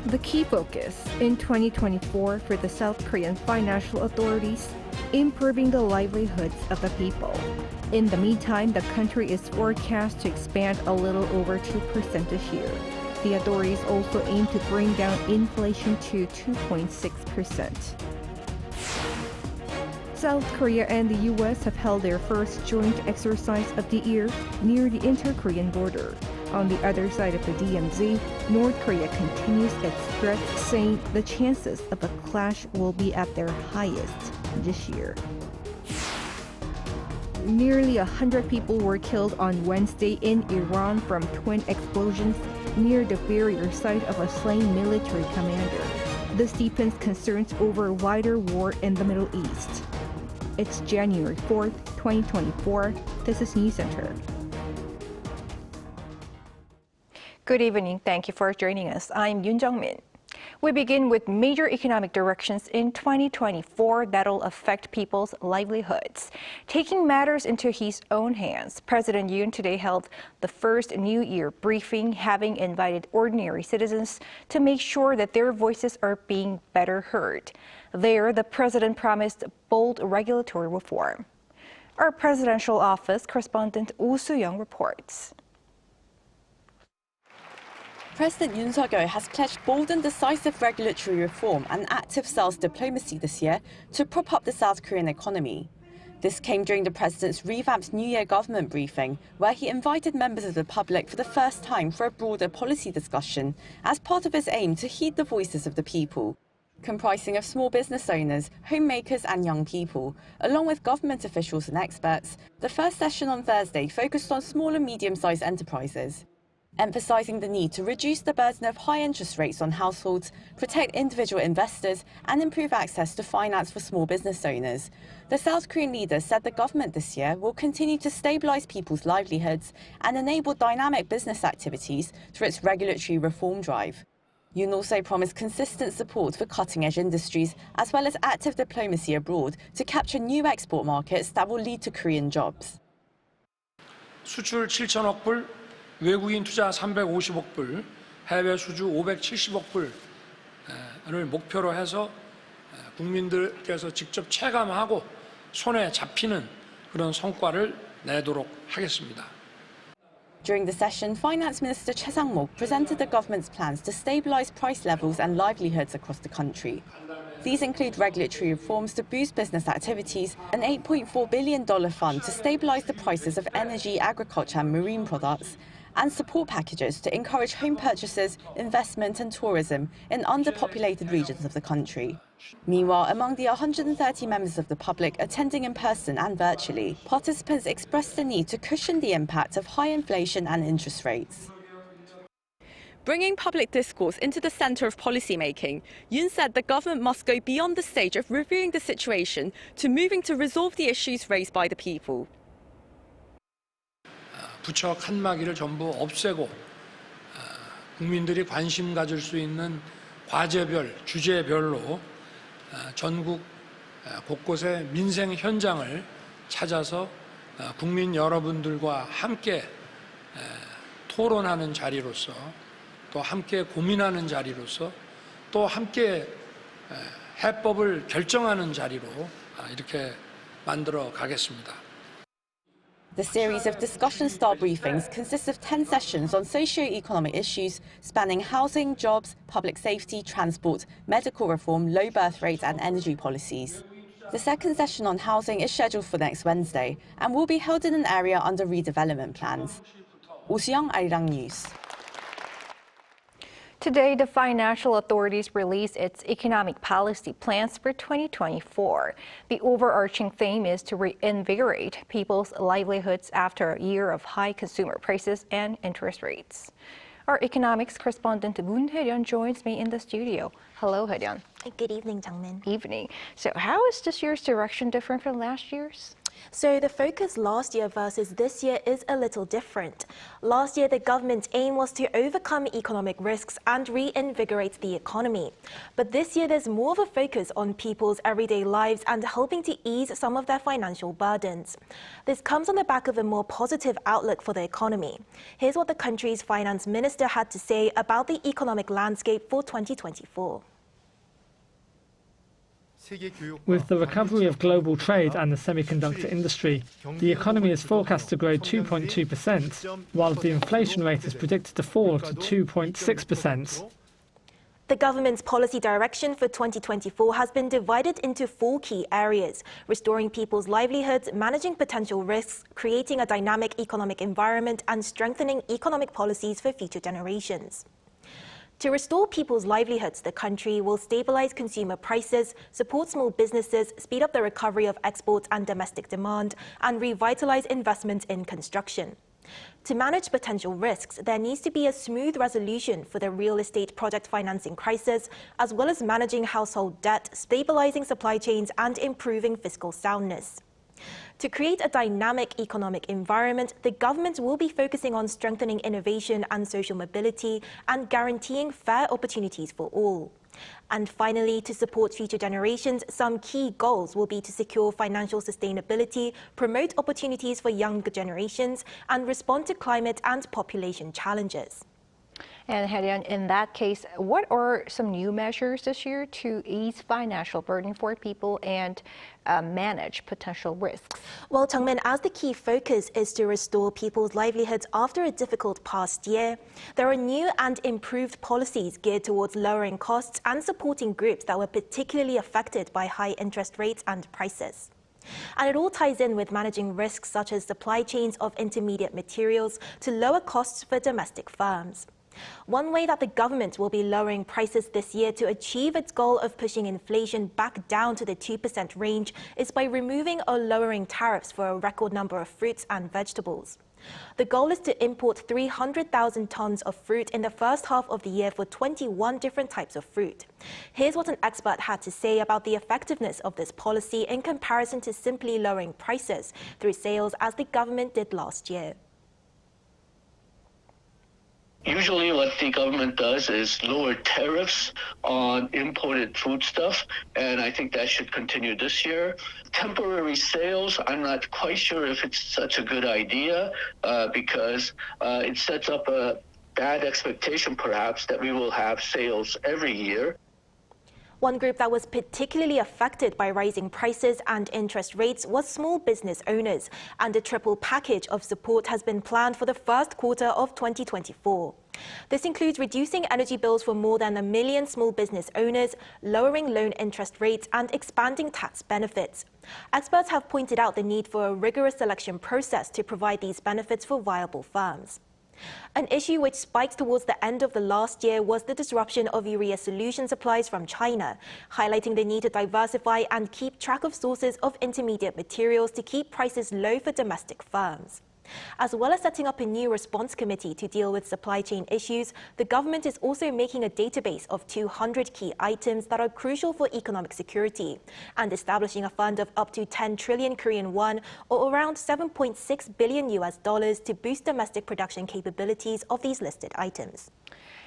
The key focus in 2024 for the South Korean financial authorities, improving the livelihoods of the people. In the meantime, the country is forecast to expand a little over 2% this year. The authorities also aim to bring down inflation to 2.6%. South Korea and the U.S. have held their first joint exercise of the year near the inter-Korean border. On the other side of the DMZ, North Korea continues its threats, saying the chances of a clash will be at their highest this year. Nearly 100 people were killed on Wednesday in Iran from twin explosions near the barrier site of a slain military commander. This deepens concerns over wider war in the Middle East. It's January 4th, 2024. This is Newscenter. Good evening. Thank you for joining us. I'm Yoon Jung-min. We begin with major economic directions in 2024 that'll affect people's livelihoods. Taking matters into his own hands, President Yoon today held the first New Year briefing, having invited ordinary citizens to make sure that their voices are being better heard. There, the president promised bold regulatory reform. Our presidential office correspondent Oh Soo-young reports. President Yoon Suk-yeol has pledged bold and decisive regulatory reform and active sales diplomacy this year to prop up the South Korean economy. This came during the president's revamped New Year government briefing, where he invited members of the public for the first time for a broader policy discussion as part of his aim to heed the voices of the people. Comprising of small business owners, homemakers and young people, along with government officials and experts, the first session on Thursday focused on small and medium-sized enterprises, emphasizing the need to reduce the burden of high interest rates on households, protect individual investors, and improve access to finance for small business owners. The South Korean leader said the government this year will continue to stabilize people's livelihoods and enable dynamic business activities through its regulatory reform drive. Yoon also promised consistent support for cutting-edge industries, as well as active diplomacy abroad to capture new export markets that will lead to Korean jobs. 수출 7천억 불, 외국인 투자 350억 불, 해외 수주 570억 불을 목표로 해서 국민들께서 직접 체감하고 손에 잡히는 그런 성과를 내도록 하겠습니다. During the session, Finance Minister Choi Sang-mok presented the government's plans to stabilize price levels and livelihoods across the country. These include regulatory reforms to boost business activities, an $8.4 billion fund to stabilize the prices of energy, agriculture and marine products, and support packages to encourage home purchases, investment and tourism in underpopulated regions of the country. Meanwhile, among the 130 members of the public attending in person and virtually, participants expressed the need to cushion the impact of high inflation and interest rates. Bringing public discourse into the center of policymaking, Yoon said the government must go beyond the stage of reviewing the situation to moving to resolve the issues raised by the people. 부처 칸막이를 전부 없애고 국민들이 관심 가질 수 있는 과제별, 주제별로 전국 곳곳의 민생 현장을 찾아서 국민 여러분들과 함께 토론하는 자리로서, 또 함께 고민하는 자리로서, 또 함께 해법을 결정하는 자리로 이렇게 만들어 가겠습니다. The series of discussion-style briefings consists of 10 sessions on socio-economic issues spanning housing, jobs, public safety, transport, medical reform, low birth rates and energy policies. The second session on housing is scheduled for next Wednesday and will be held in an area under redevelopment plans. Oh Soo-young, Arirang News. Today, the financial authorities released its economic policy plans for 2024. The overarching theme is to reinvigorate people's livelihoods after a year of high consumer prices and interest rates. Our economics correspondent Moon Hae-ryun joins me in the studio. Hello, Hae-ryun. Good evening, Jung-min. Evening. So how is this year's direction different from last year's? So the focus last year versus this year is a little different. Last year, the government's aim was to overcome economic risks and reinvigorate the economy. But this year, there's more of a focus on people's everyday lives and helping to ease some of their financial burdens. This comes on the back of a more positive outlook for the economy. Here's what the country's finance minister had to say about the economic landscape for 2024. With the recovery of global trade and the semiconductor industry, the economy is forecast to grow 2.2%, while the inflation rate is predicted to fall to 2.6%. The government's policy direction for 2024 has been divided into 4 key areas: restoring people's livelihoods, managing potential risks, creating a dynamic economic environment, and strengthening economic policies for future generations. To restore people's livelihoods, the country will stabilize consumer prices, support small businesses, speed up the recovery of exports and domestic demand, and revitalize investment in construction. To manage potential risks, there needs to be a smooth resolution for the real estate project financing crisis, as well as managing household debt, stabilizing supply chains, and improving fiscal soundness. To create a dynamic economic environment, the government will be focusing on strengthening innovation and social mobility and guaranteeing fair opportunities for all. And finally, to support future generations, some key goals will be to secure financial sustainability, promote opportunities for younger generations, and respond to climate and population challenges. And Hye-yeon, in that case, what are some new measures this year to ease financial burden for people and manage potential risks? Well, Jung-min, as the key focus is to restore people's livelihoods after a difficult past year, there are new and improved policies geared towards lowering costs and supporting groups that were particularly affected by high interest rates and prices. And it all ties in with managing risks such as supply chains of intermediate materials to lower costs for domestic firms. One way that the government will be lowering prices this year to achieve its goal of pushing inflation back down to the 2% range is by removing or lowering tariffs for a record number of fruits and vegetables. The goal is to import 300,000 tons of fruit in the first half of the year for 21 different types of fruit. Here's what an expert had to say about the effectiveness of this policy in comparison to simply lowering prices through sales as the government did last year. Usually what the government does is lower tariffs on imported foodstuff, and I think that should continue this year. Temporary sales, I'm not quite sure if it's such a good idea because it sets up a bad expectation perhaps that we will have sales every year. One group that was particularly affected by rising prices and interest rates was small business owners, and a triple package of support has been planned for the first quarter of 2024. This includes reducing energy bills for more than 1 million small business owners, lowering loan interest rates, and expanding tax benefits. Experts have pointed out the need for a rigorous selection process to provide these benefits for viable firms. An issue which spiked towards the end of the last year was the disruption of urea solution supplies from China, highlighting the need to diversify and keep track of sources of intermediate materials to keep prices low for domestic firms. As well as setting up a new response committee to deal with supply chain issues, the government is also making a database of 200 key items that are crucial for economic security and establishing a fund of up to 10 trillion Korean won, or around $7.6 billion to boost domestic production capabilities of these listed items.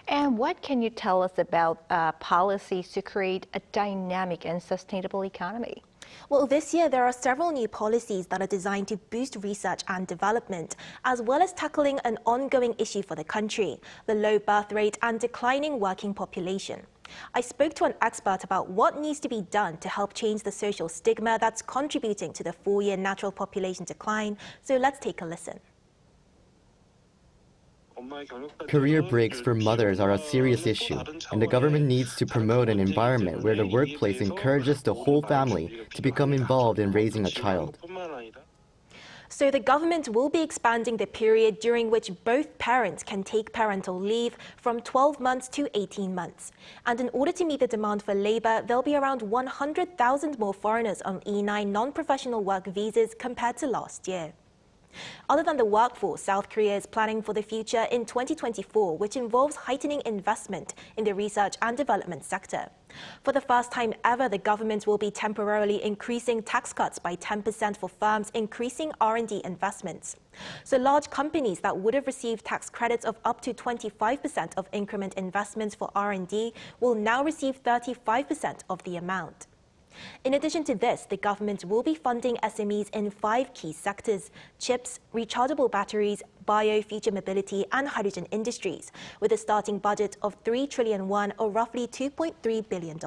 And what can you tell us about policies to create a dynamic and sustainable economy? Well, this year there are several new policies that are designed to boost research and development, as well as tackling an ongoing issue for the country, the low birth rate and declining working population. I spoke to an expert about what needs to be done to help change the social stigma that's contributing to the 4-year natural population decline, so let's take a listen. Career breaks for mothers are a serious issue, and the government needs to promote an environment where the workplace encourages the whole family to become involved in raising a child. So the government will be expanding the period during which both parents can take parental leave from 12 months to 18 months. And in order to meet the demand for labor, there'll be around 100,000 more foreigners on E9 non-professional work visas compared to last year. Other than the workforce, South Korea is planning for the future in 2024, which involves heightening investment in the research and development sector. For the first time ever, the government will be temporarily increasing tax cuts by 10% for firms increasing R&D investments. So large companies that would have received tax credits of up to 25% of increment investments for R&D will now receive 35% of the amount. In addition to this, the government will be funding SMEs in 5 key sectors: chips, rechargeable batteries, bio, future mobility, and hydrogen industries, with a starting budget of 3 trillion won, or roughly $2.3 billion.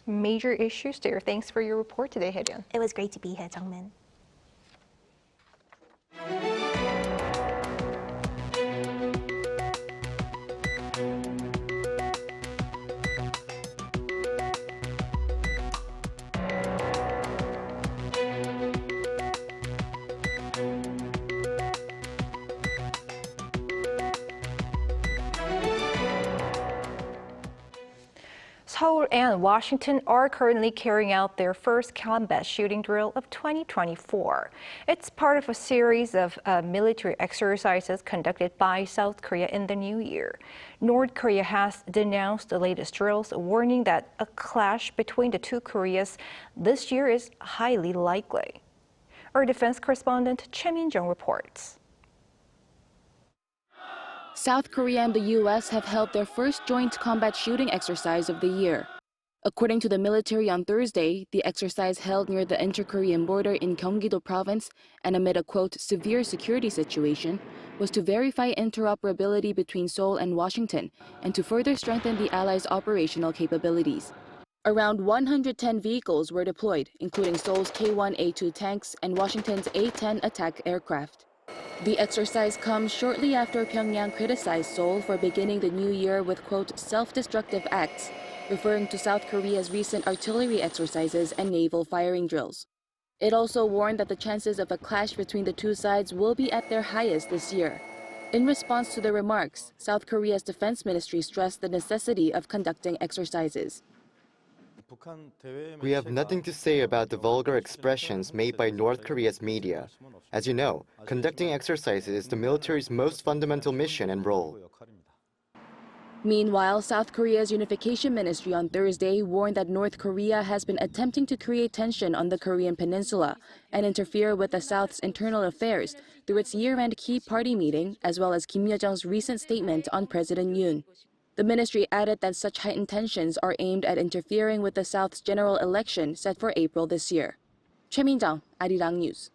Major issues there. Thanks for your report today, Hye-ryun. It was great to be here, Jung-min. Seoul and Washington are currently carrying out their first combat shooting drill of 2024. It's part of a series of military exercises conducted by South Korea in the new year. North Korea has denounced the latest drills, warning that a clash between the two Koreas this year is highly likely. Our defense correspondent Choi Min-jung reports. South Korea and the U.S. have held their first joint combat shooting exercise of the year. According to the military on Thursday, the exercise held near the inter-Korean border in Gyeonggi-do province and amid a, quote, severe security situation, was to verify interoperability between Seoul and Washington and to further strengthen the allies' operational capabilities. Around 110 vehicles were deployed, including Seoul's K-1A2 tanks and Washington's A-10 attack aircraft. The exercise comes shortly after Pyongyang criticized Seoul for beginning the new year with, quote, self-destructive acts, referring to South Korea's recent artillery exercises and naval firing drills. It also warned that the chances of a clash between the two sides will be at their highest this year. In response to the remarks, South Korea's defense ministry stressed the necessity of conducting exercises. We have nothing to say about the vulgar expressions made by North Korea's media. As you know, conducting exercises is the military's most fundamental mission and role. Meanwhile, South Korea's unification ministry on Thursday warned that North Korea has been attempting to create tension on the Korean peninsula and interfere with the South's internal affairs through its year-end key party meeting, as well as Kim Yo-jong's recent statement on President Yoon. The ministry added that such heightened tensions are aimed at interfering with the South's general election set for April this year. Choi Min-jung, Arirang News.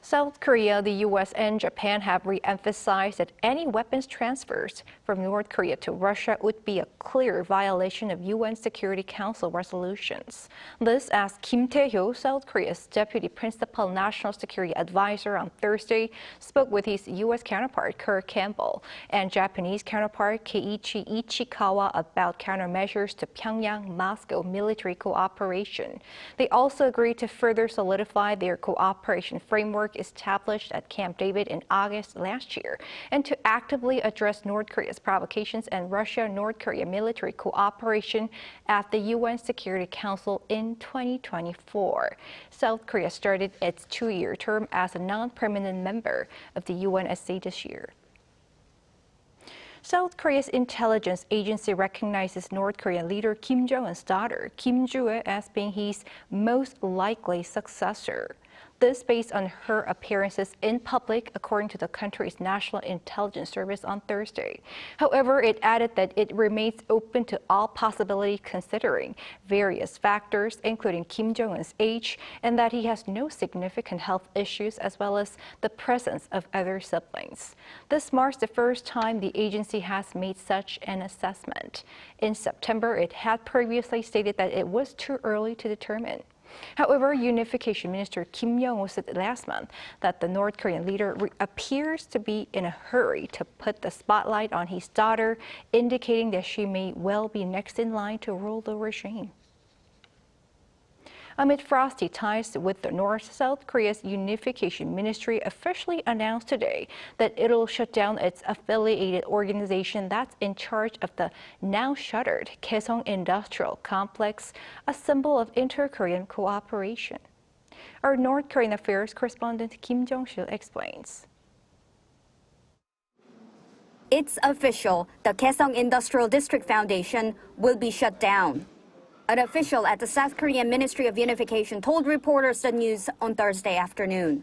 South Korea, the U.S., and Japan have re-emphasized that any weapons transfers from North Korea to Russia would be a clear violation of UN Security Council resolutions. This as Kim Tae-hyo, South Korea's Deputy Principal National Security Advisor, on Thursday spoke with his U.S. counterpart Kirk Campbell and Japanese counterpart Keiichi Ishikawa about countermeasures to Pyongyang-Moscow military cooperation. They also agreed to further solidify their cooperation framework established at Camp David in August last year, and to actively address North Korea's provocations and Russia-North Korea military cooperation at the UN Security Council in 2024. South Korea started its 2-year term as a non-permanent member of the UNSC this year. South Korea's intelligence agency recognizes North Korean leader Kim Jong-un's daughter, Kim Joo-ae, as being his most likely successor. This based on her appearances in public, according to the country's National Intelligence Service on Thursday. However, it added that it remains open to all possibilities considering various factors, including Kim Jong-un's age, and that he has no significant health issues, as well as the presence of other siblings. This marks the first time the agency has made such an assessment. In September, it had previously stated that it was too early to determine. However, Unification Minister Kim Young said last month that the North Korean leader appears to be in a hurry to put the spotlight on his daughter, indicating that she may well be next in line to rule the regime. Amid frosty ties with the North, South Korea's Unification Ministry officially announced today that it'll shut down its affiliated organization that's in charge of the now shuttered Kaesong Industrial Complex, a symbol of inter-Korean cooperation. Our North Korean affairs correspondent Kim Jong-sil explains. It's official. The Kaesong Industrial District Foundation will be shut down. An official at the South Korean Ministry of Unification told reporters the news on Thursday afternoon.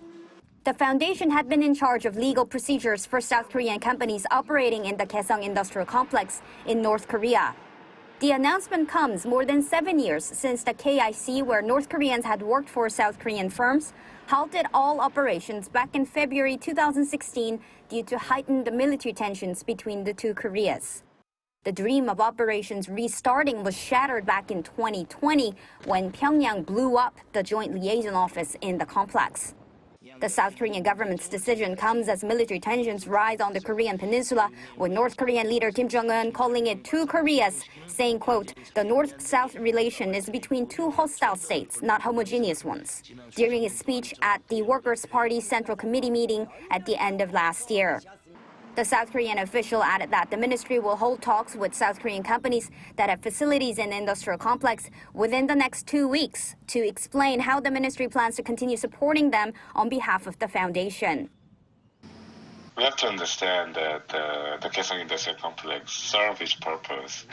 The foundation had been in charge of legal procedures for South Korean companies operating in the Kaesong Industrial Complex in North Korea. The announcement comes more than 7 years since the KIC, where North Koreans had worked for South Korean firms, halted all operations back in February 2016 due to heightened military tensions between the two Koreas. The dream of operations restarting was shattered back in 2020 when Pyongyang blew up the Joint Liaison Office in the complex. The South Korean government's decision comes as military tensions rise on the Korean peninsula, with North Korean leader Kim Jong-un calling it two Koreas, saying, quote, "The North-South relation is between two hostile states, not homogeneous ones," during his speech at the Workers' Party Central Committee meeting at the end of last year. The South Korean official added that the ministry will hold talks with South Korean companies that have facilities in the industrial complex within the next 2 weeks to explain how the ministry plans to continue supporting them on behalf of the foundation. We have to understand that the Kaesong Industrial Complex served its purpose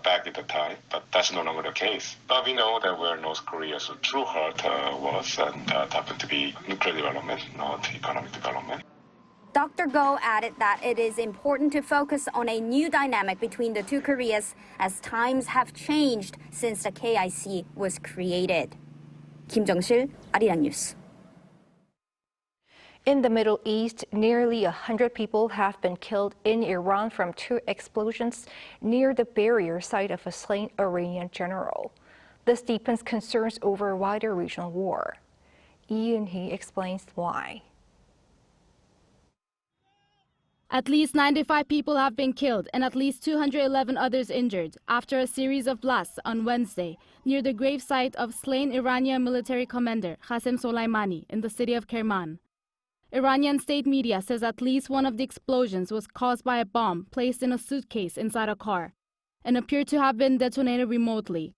back at the time, but that's no longer the case. But we know that where North Korea's true heart was, and that happened to be nuclear development, not economic development. Dr. Go added that it is important to focus on a new dynamic between the two Koreas as times have changed since the KIC was created. Kim Jong-sil, Arirang News. In the Middle East, nearly 100 people have been killed in Iran from 2 explosions near the barrier site of a slain Iranian general. This deepens concerns over a wider regional war. He explains why. At least 95 people have been killed and at least 211 others injured after a series of blasts on Wednesday near the gravesite of slain Iranian military commander Qasem Soleimani in the city of Kerman. Iranian state media says at least one of the explosions was caused by a bomb placed in a suitcase inside a car and appeared to have been detonated remotely.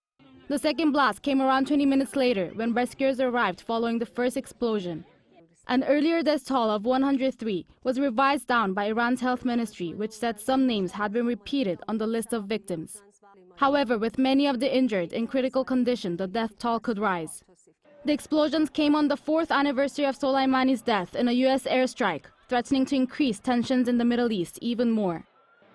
The second blast came around 20 minutes later when rescuers arrived following the first explosion. An earlier death toll of 103 was revised down by Iran's health ministry, which said some names had been repeated on the list of victims. However, with many of the injured in critical condition, the death toll could rise. The explosions came on the 4th anniversary of Soleimani's death in a U.S. airstrike, threatening to increase tensions in the Middle East even more.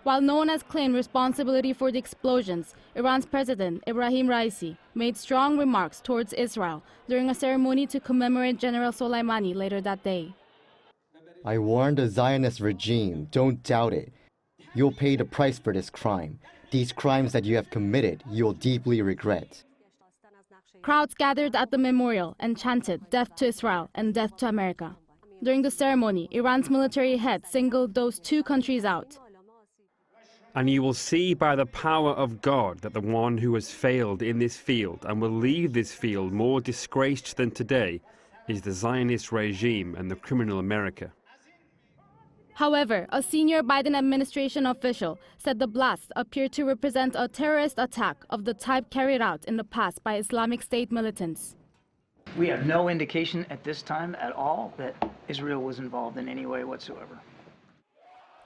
While no one has claimed responsibility for the explosions, Iran's President Ebrahim Raisi made strong remarks towards Israel during a ceremony to commemorate General Soleimani later that day. I warn the Zionist regime, don't doubt it. You'll pay the price for this crime. These crimes that you have committed, you'll deeply regret. Crowds gathered at the memorial and chanted "Death to Israel" and "Death to America." During the ceremony, Iran's military head singled those 2 countries out. And you will see by the power of God that the one who has failed in this field and will leave this field more disgraced than today is the Zionist regime and the criminal America. However, a senior Biden administration official said the blasts appear to represent a terrorist attack of the type carried out in the past by Islamic State militants. We have no indication at this time at all that Israel was involved in any way whatsoever.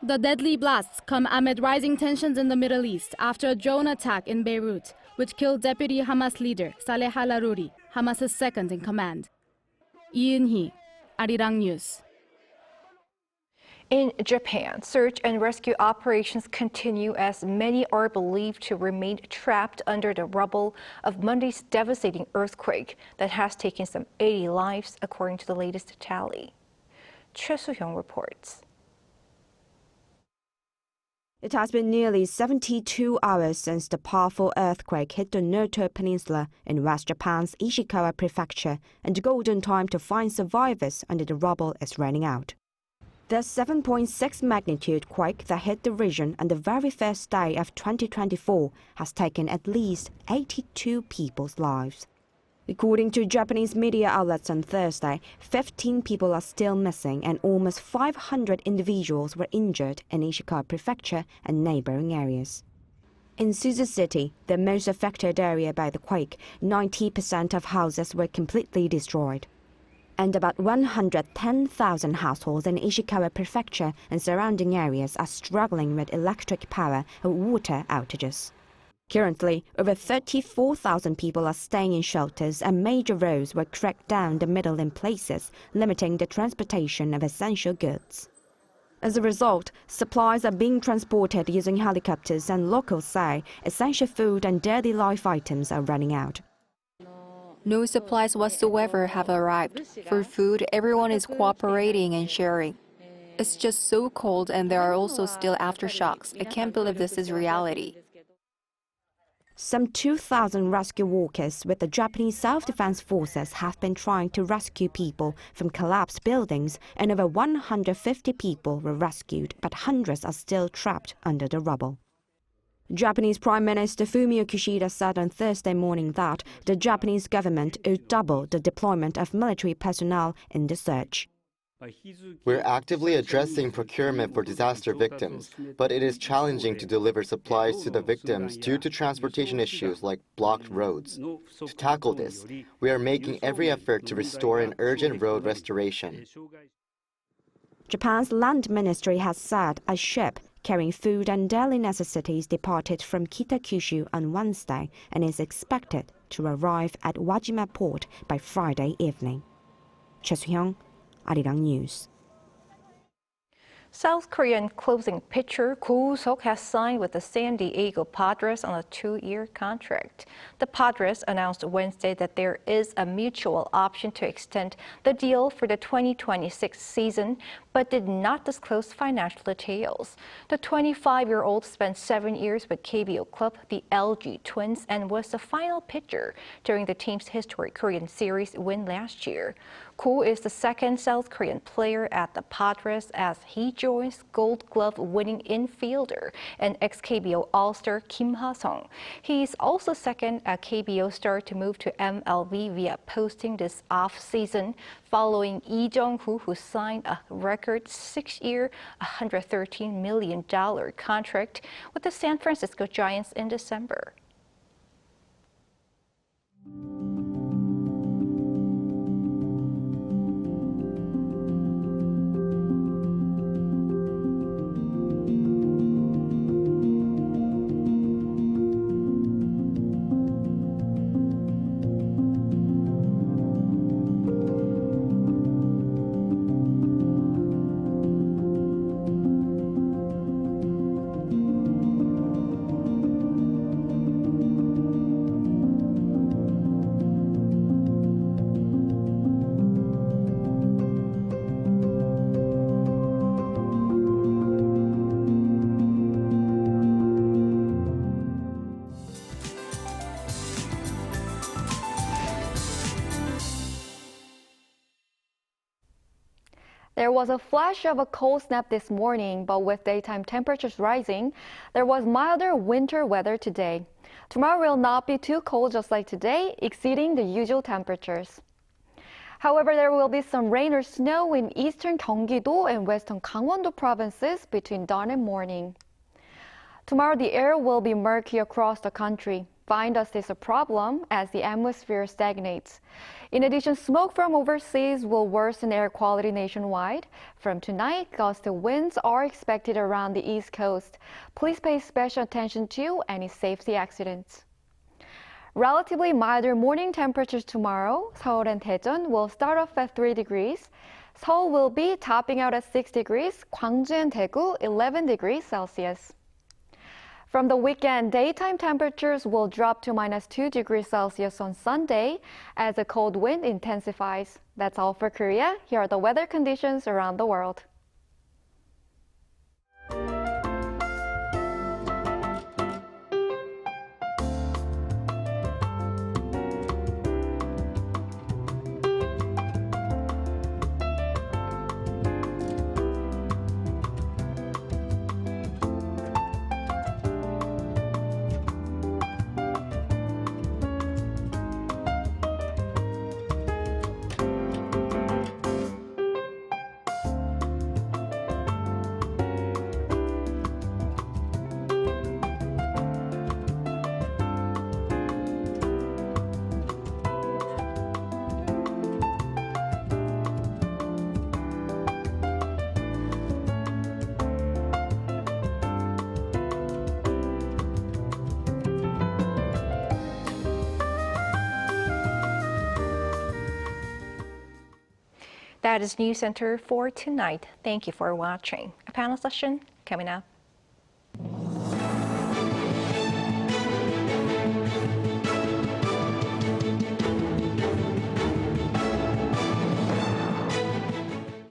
The deadly blasts come amid rising tensions in the Middle East after a drone attack in Beirut, which killed Deputy Hamas leader Saleh al-Aruri, Hamas's second in command. Hee, Arirang News. In Japan, search and rescue operations continue as many are believed to remain trapped under the rubble of Monday's devastating earthquake that has taken some 80 lives, according to the latest tally. Choi Soo-hyung reports. It has been nearly 72 hours since the powerful earthquake hit the Noto Peninsula in West Japan's Ishikawa prefecture, and the golden time to find survivors under the rubble is running out. The 7.6 magnitude quake that hit the region on the very first day of 2024 has taken at least 82 people's lives. According to Japanese media outlets on Thursday, 15 people are still missing and almost 500 individuals were injured in Ishikawa prefecture and neighboring areas. In Suzu City, the most affected area by the quake, 90% of houses were completely destroyed. And about 110,000 households in Ishikawa Prefecture and surrounding areas are struggling with electric power and water outages. Currently, over 34,000 people are staying in shelters and major roads were cracked down the middle in places, limiting the transportation of essential goods. As a result, supplies are being transported using helicopters and locals say essential food and daily life items are running out. No supplies whatsoever have arrived. For food, everyone is cooperating and sharing. It's just so cold and there are also still aftershocks. I can't believe this is reality. Some 2,000 rescue workers with the Japanese Self-Defense Forces have been trying to rescue people from collapsed buildings, and over 150 people were rescued, but hundreds are still trapped under the rubble. Japanese Prime Minister Fumio Kishida said on Thursday morning that the Japanese government would double the deployment of military personnel in the search. We're actively addressing procurement for disaster victims, but it is challenging to deliver supplies to the victims due to transportation issues like blocked roads. To tackle this, we are making every effort to restore an urgent road restoration. Japan's Land Ministry has said a ship carrying food and daily necessities departed from Kitakyushu on Wednesday and is expected to arrive at Wajima port by Friday evening. Choi Soo-hyung, Arirang News. South Korean closing pitcher Go Woo-suk has signed with the San Diego Padres on a 2-year contract. The Padres announced Wednesday that there is a mutual option to extend the deal for the 2026 season, but did not disclose financial details. The 25-year-old spent 7 years with KBO club, the LG Twins, and was the final pitcher during the team's historic Korean Series win last year. Go is the second South Korean player at the Padres as he joins Gold Glove winning infielder and ex-KBO All-Star Kim Ha-sung. He's also second KBO star to move to MLB via posting this off-season, following Lee Jung-hoo, who signed a record 6-year, $113 million contract with the San Francisco Giants in December. There was a flash of a cold snap this morning, but with daytime temperatures rising, there was milder winter weather today. Tomorrow will not be too cold just like today, exceeding the usual temperatures. However, there will be some rain or snow in eastern Gyeonggi-do and western Gangwon-do provinces between dawn and morning. Tomorrow, the air will be murky across the country. Fine dust is a problem as the atmosphere stagnates. In addition, smoke from overseas will worsen air quality nationwide. From tonight, gusty winds are expected around the East Coast. Please pay special attention to any safety accidents. Relatively milder morning temperatures tomorrow. Seoul and Daejeon will start off at 3 degrees. Seoul will be topping out at 6 degrees. Gwangju and Daegu 11 degrees Celsius. From the weekend, daytime temperatures will drop to -2 degrees Celsius on Sunday as a cold wind intensifies. That's all for Korea. Here are the weather conditions around the world. That is Newscenter for tonight. Thank you for watching. A panel session coming up.